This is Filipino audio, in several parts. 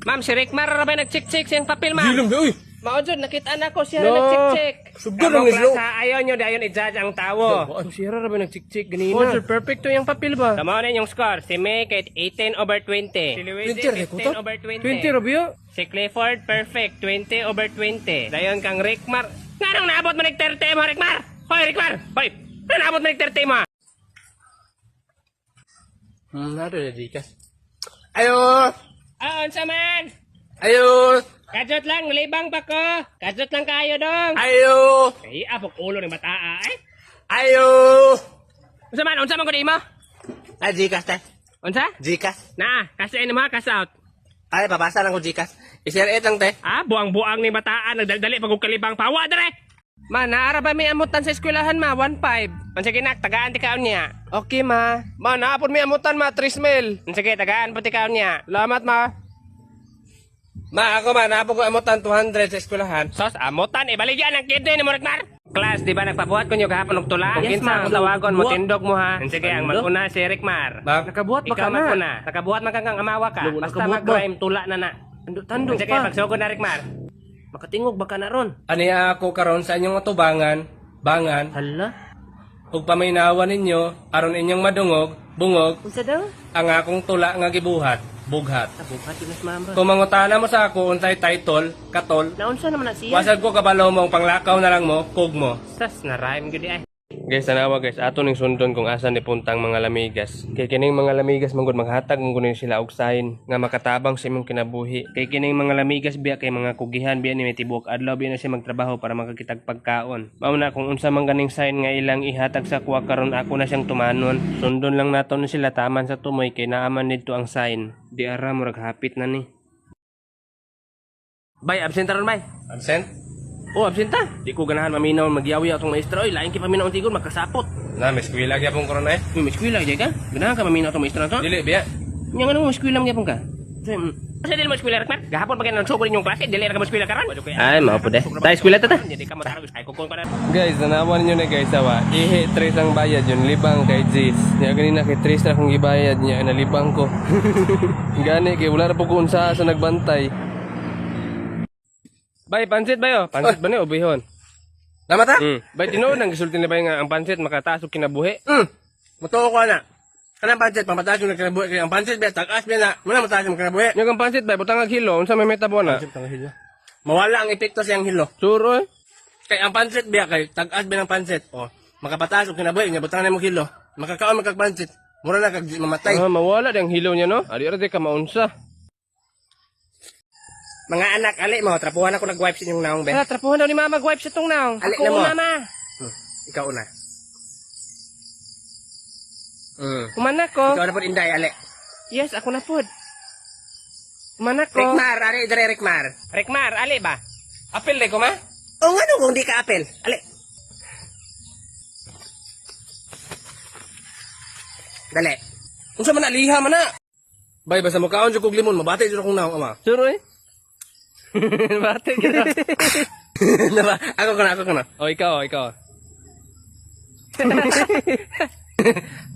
Ma'am, si Rick Mar ba nag-check-check siyang papel, ma'am? Hilom ba, uy. Maudjod, nakita na ko siya No. na nag-check-check. Sugdo lang islo. Sa ayaw nyo, dayon i-judge ang tawo. Siya ra ba nag-check ganina? Oh, sir, perfect to yung papel ba? Tama na yung score. Si May kahit 18/20. Si Luigi 15/20. 20 Robio. Si Clifford perfect 20/20. Dayon kang Rick Mar. Nganong naabot mo nag-30 mo, Rick Mar? Hoy, Rick Mar! Hoy! Nganong naabot mo nag-30 mo? Nado na dikas. Ayo! Unsa man? Ayo! Kadjot lang, libang pa ko. Kadjot lang kayo dong. Ayo! Ay, apok ulo ng bataa eh. Ayo! Unsa man ko di mo? Ay, Gcash tayo. Unsa? Gcash. Na, kasi mo, cash out. Ay, papasa lang ko Gcash. I-share it lang, te. Ah, buang-buang ni bataan, nagdaldali pag kalibang pawa dere. Ma, naara ba may amutan sa eskwelahan ma? 1.5. Sige nak, tagaan ti kaon niya. Okay ma. Ma, naapon may amutan ma, 3 mil. Sige, tagaan po ti kaon niya. Salamat ma. Ma, ako ma, naapon ko amutan 200 sa eskwelahan. Sos, amutan, ibaligyan ang kidney ni Morik Mar. Class, di ba nagpabuhat ko nyo kahapon og tula? Yes, Kinsa ma'am. akong tawagon mo, Buhat. tindog mo ha. Sige, ang mag-una si Rick Mar. Ma, Nakabuhat ba Ikaw ka na? mag-una. Nakabuhat man kang amawa ka. Lugo, Basta nakabuhat ba? mag-rhyme, tula na na. Tando Sige, pa. pagsugod na Rick Mar. Makatingog ba ka na ron? aniya ako karon sa inyong atubangan, bangan, Hala? ug paminawan ninyo, aron inyong madungog, bungog, Unsa daw? ang akong tula nga gibuhat, bughat. Nabuhat yun mas mamba. Kung mangutana mo sa ako, unsay title, katol, Naunsa naman na siya? wasag ko kabalo mong panglakaw na lang mo, kog mo. Sas, na-rhyme gudi ay. Guys, tanawa guys, ato ning sundon kung asan ni puntang mga lamigas. Kay kining mga lamigas manggod maghatag mong kunin sila og sign nga makatabang sa imong kinabuhi. Kay kining mga lamigas biya kay mga kugihan biya ni may tibuok adlaw biya na siya magtrabaho para makakitag pagkaon. Mao na kung unsa man ganing sign nga ilang ihatag sa kuwa karon ako na siyang tumanon. Sundon lang nato na sila taman sa tumoy kay naaman didto ang sign. Di ara murag hapit na ni. Bay, absent ron bay. Absent? Oh, absent ta. Di ko ganahan maminaw magyawi atong maestro. Oy, lain ki paminaw tigol magkasapot. Na, may eskwela gyapon karon eh. May eskwela gyud ka? Ganahan ka maminaw atong maestro to? Dili biya. Nya ngano mo eskwela gyapon ka? Kasi dili mo eskwela rekmat. Gahapon pa kay sugod inyong klase, dili ra ka mo eskwela karon. Ay, mao po de. Ta eskwela ta ta. Jadi ka mo taragos ay kukon ka na. Guys, nanawan niyo na guys awa. Ihi tres ang bayad yun, libang kay Jis. Nya ganina kay tres ra kong gibayad niya na libang ko. Gani kay wala ra po ko unsa sa nagbantay. Bay, pansit ba yo? Pansit ba ni ubihon? Lamat ha? Bay, tinuod nang gisulti na ba nga ang pansit makataas og kinabuhi? Matuo ko na. Kanang pansit, pamataas yung kinabuhi. Kaya ang pansit ba, takas ba na. Muna mataas yung kinabuhi. Yung ang pansit ba, butang ang hilo. Unsa may metabo na? Pansit ang hilo. Mawala ang epekto siyang hilo. Suro eh. Kaya ang pansit ba, kay tagas ba ng pansit. O, makapataas og kinabuhi. Nga butang na mong hilo. Makakaon magkagpansit. Mura na kag mamatay. Ah, mawala ang hilo niya no? Ari ra ka maunsa. Mga anak, ali mo, trapuhan ako nag-wipe sa inyong naong, be. Ah, trapuhan daw ni mama mag-wipe sa tong naong. Ali Ako na mo. una ma. Ikaw una. Kumanak ko. Ikaw na po, Inday, ali. Yes, ako na pod. Kumanak ko. Rekmar, ali, dire Rekmar. Rekmar, ali ba? Apel de ko, ma? O nga kung di ka apel. Ali. Dali. Kung sa man aliha man na. Bay, basta mo kaon kog limon, mabati dito kong naong, ama. Suro eh. Bate ka. Naba, ako ka na. O, ikaw.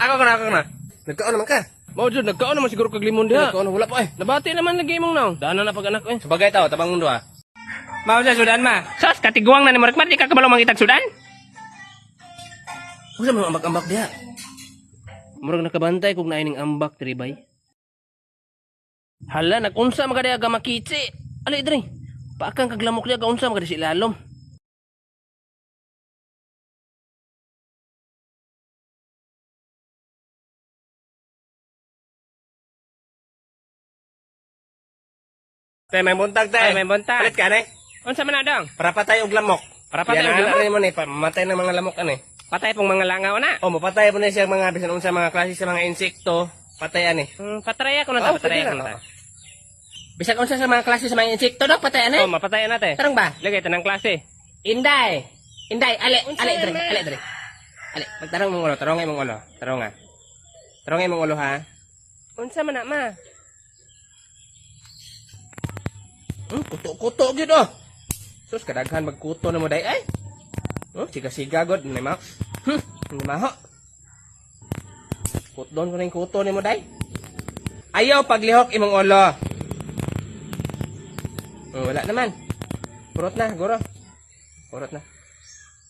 ako ka na. Nagkaon naman ka. Mao jud nagkaon naman siguro kag limon diha. Nagkaon, wala pa eh. Nabati naman lagi imong naong. Dana na pag anak eh. Sabagay tao, tabang mundo ah. Mao sa Sudan, ma. Sos, katiguang na ni Morik di ka kabalo mangitag sudan? Kung sa mga ambak diha. Murag nakabantay kog naining ambak diri bay. Hala, nagunsa magadi aga makitsi. Ali diri. Paakang kaglamok diha gaunsa magadi si ilalom. Tay, may buntag tay. Ay, may buntag. Palit ka, ne? Unsa man na dong? Para patay og lamok. Para patay og Yan ang lamok? anak mo ni, mamatay ng mga lamok ani. Patay pong mga langaw na. O, mapatay po na siya mga bisan unsa mga klase sa mga insekto. Patay ani. Patray ako na ta, Oh, patray pwede ako na, na ta. Bisan unsa sa mga klase sa mga insekto daw patay ani. Oh, mapatay na te. Tarong ba? Lagay tanang klase. Inday. Inday, ali dire. Ali, pagtarong mong ulo, tarongay mong ulo. Tarongay mong ulo ha. Unsa man na ma? Kuto-kuto gyud oh. Sus kadaghan magkuto na mo day ay. Oh, siga-siga god ni ma. Ni maho. Kutdon ko ning kuto ni mo day. Ayaw paglihok imong ulo. Oh, wala naman. Purot na, guro. Purot na.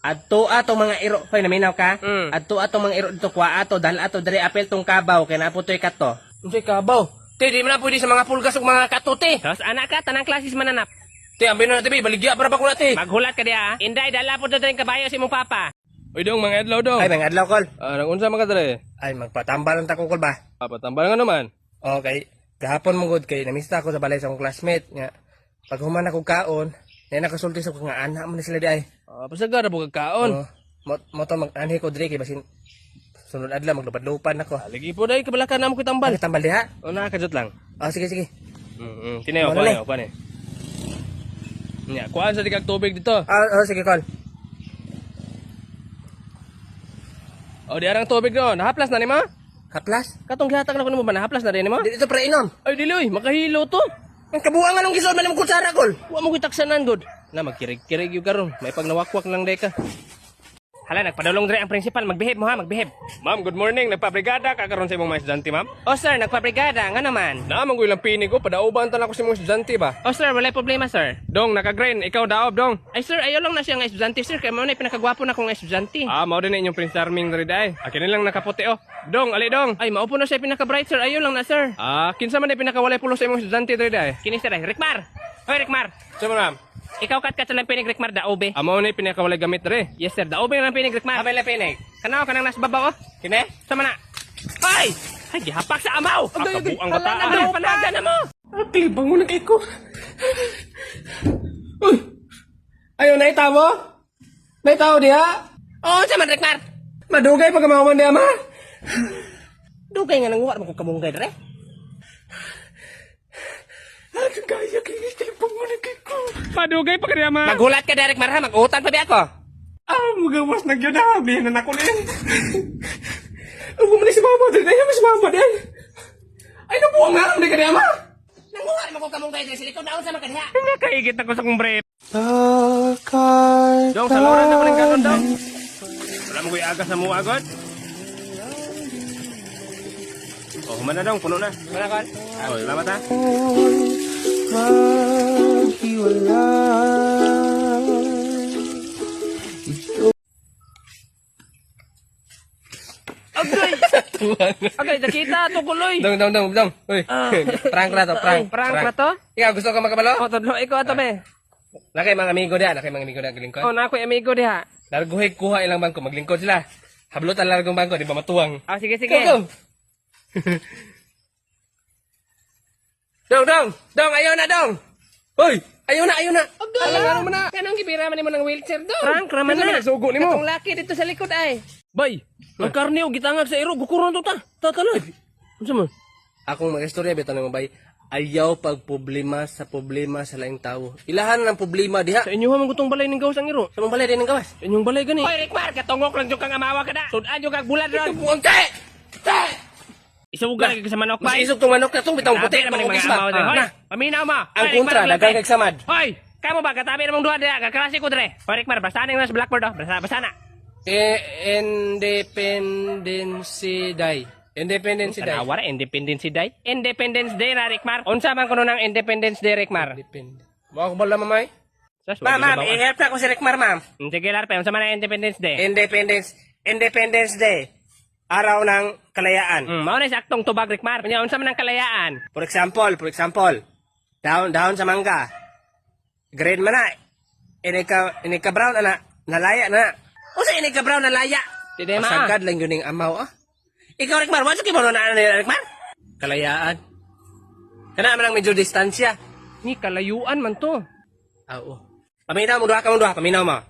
Adto ato mga iro, hoy naminaw ka? Adto ato mga iro dito kwa ato dal ato diri apel tong kabaw kay naputoy kato. Unsay kabaw? Te di man na pwede sa mga pulgas ug mga katote. Tapos anak ka, tanang klases mananap. Te ambi na natin baligya para pa ko nate. Maghulat ka diha. Inday, dala po doon kabayo si mong papa. Uy dong, mga adlaw dong. Ay mga adlaw kol. Nang-unsa man ka dere? Ay magpatambal ang takong kol ba? Patambal nga naman. Okay. Gahapon mo gud kay namista ko sa balay sa akong classmate nga. Pag human ako kaon, na nakasulti sa mga anak mo na sila di ay. Pasagara po kagkaon. Mo to mag-anhi ko diri kay basin sunod adlaw maglupad-lupad nako. Lagi po dahil kabalakan na mo kitambal. Bal tambal diha. O nakakajot lang. Sige sige. Tinayo, Wala pa ni. Nya, kuhaan sa dikag tubig dito. Sige kol. O di arang tubig no, nahaplas na ni mo? Kaplas? Katong gihatag na ko nimo ba nahaplas na rin mo? Dito pre inom. Ay dili oy, makahilo to. Ang kabuang anong gisod man imong kutsara kol. Wa mo kitaksanan god. Na magkirig-kirig yung karon. May pag nawakwak lang deka. Hala, nagpadulong dire ang principal. Magbehave mo ha, magbehave. Ma'am, good morning. Nagpabrigada ka karon sa imong mga estudyante, ma'am. O sir, nagpabrigada. Nga naman. Naamang ko ilang pinig ko, padauban ta na ko sa imong estudyante ba? O sir, wala problema sir. Dong, naka-green. Ikaw daob, dong. Ay sir, ayaw lang na siya nga estudyante sir. Kaya mo na pinakagwapo na kong estudyante. Mao din na inyong Prince Charming na rin ay. Akin nilang nakaputi, oh. Dong, ali dong. Ay, maupo na siya pinaka-bright sir. Ayaw lang na sir. Kinsa man ay pinakawalay pulo sa imong estudyante rin ay. Kini sir, Rickmar. Hoy Rickmar. So, ma'am. Ikaw kat sa lang pinig Rickmar daobe. Mao na pinakawalay gamit rin. Yes sir, daobe lang pinig Rickmar. Abay la pinig. Kanaw kanang nasa babaw oh. Kine? Sama na. Ay! Ay, gihapak sa amaw! Kabuang hala, bataan! nadaw Ay, panaga na mo! Klibang mo na kay ko. Uy! Ayaw na itawo? Naitawo diha? Oo, sa man Rickmar! Madugay pag kamawan diha ma? Dugay nga nang uwar mo kong kamunggay dre. Ang gaya kay klibang mo na kay ko. Padugay pa kaniya, ma'am. Maghulat ka Derek Mar ha, mag-utan pa ba ako? Magawas na gyud ha, biyan na ako din. Ang bumalik si mama din, ay mas mama din. Ay nabuang nga ang kaniya ma. Nanguwar mo kong kamunggay dre, silikod na sa makadya. Nakaigit ako sa kong brief. Takay. Dong, saluran na ko ng kanon, dong. Wala mo kuya aga sa mua, agad. Oh, humana dong, puno na. Wala kon? Oh, salamat ha. Agay, nakita to kuloy. Dong. Uy. Prank na to, prank. Prank na to? Ikaw gusto ka makabalo? O, todlo, ikaw ato be. Nakay mga amigo diha, galingkod. O, na ako'y amigo diha. Larguhay kuha ilang bangko, maglingkod sila. Hablutan largong bangko, di ba matuwang? Ah, sige, sige. Go. Dong, ayaw na, dong. Hoy, ayaw na. Alam mo na. Kanang gibira man mo ng wheelchair do. Prank raman Kinsa man na. nagsugo nimo? Katong laki dito sa likod ay. Bay, ang karne o gitangag sa iro, gukuron to ta. Tatala. Ano mo? Akong mag-istorya, beto na mo bay. Ayaw pag problema sa laing tao. Ilahan ng problema diha. Sa inyo ha, gutong balay ng gawas ang iro. Sa mong balay din ng gawas. Sa inyong balay gani. Hoy, Rickmar, katungok lang yung kang amawa ka na. Sudan yung kang bulan ron. Buang te! Isuga ka sa manok Mas bay. isog tong manok na tong bitang puti Katabi na naman yung mga mga amaw dre. Hoy, Na, paminaw mo. ang Hoy, kontra, Rickmar, dagang kag samad. Hoy, kamo ba katabi namang duha diha, kaklase ko dre. Hoy, Rickmar, basahin na sa blackboard oh. Basa na. Independence Day. Independence Day. Tanawa ra Independence Day. Independence Day ra Rickmar. Unsa man kuno ng Independence Day Rickmar? Independence. Mo ako bala mamay? Sas, Ma'am, i-help na ko si Rickmar, ma'am. Sige larpe, unsa man ang Independence Day? Independence Day. Araw ng kalayaan. Mao na saktong tubag Rickmar. Nya unsa man ang kalayaan? For example, dahon sa mangga. Grade man na. Inika brown na, nalaya na. O sa inika brown nalaya. Tide ma. Masagad lang yun yung amaw, ah. Ikaw, Rickmar, what's yung na Rickmar? Kalayaan. Kana man ang medyo distansya. Ni kalayuan man to. Oo. Paminaw mo, paminaw mo.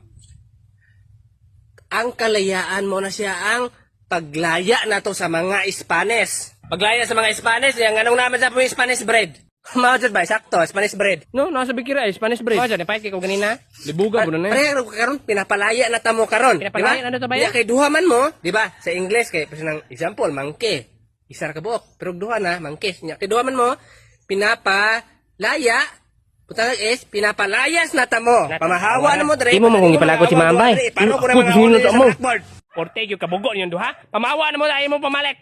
Ang kalayaan mo na siya ang paglaya na to sa mga Ispanes. Paglaya sa mga Ispanes, yung anong naman sa mga Spanish bread. Mawajod ba? Sakto, Spanish bread. No, nasa bikira Spanish bread. Oh, jud pait kay ko ganina. Libuga mo na na. Pero karon pinapalaya na tamo karon, di ba? Pinapalaya na to ba yan? Kay duha man mo, di ba? Sa English kay kasi ng example, mangke. Isar ka buok, pero duha na mangke. Nya kay duha man mo, pinapalaya. Putang is pinapalayas na tamo. Pamahawa na mo dire. Di mo kung ipalagot si Mambay. Paano ko na mga Gusto nyo mo. Porte yung kabugo niyon duha. Pamawa na mo dahil mo pamalik.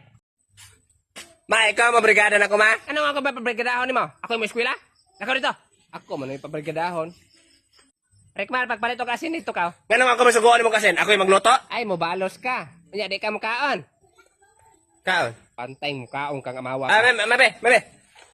Ma, ikaw mabrigada na ko, ma. Ano nga ako ba pabrigadahan ni mo? Ako yung eskwela? Ako dito. Ako man yung pabrigadahon. Rekmar, pagpalit o kasi nito ka. Nga naman ako masuguan mo kasin. Ako yung magluto. Ay, mobalos ka. Kanya, di ka mukaon. Kaon. Pantay mukaon kang amawa. Ah, mabe.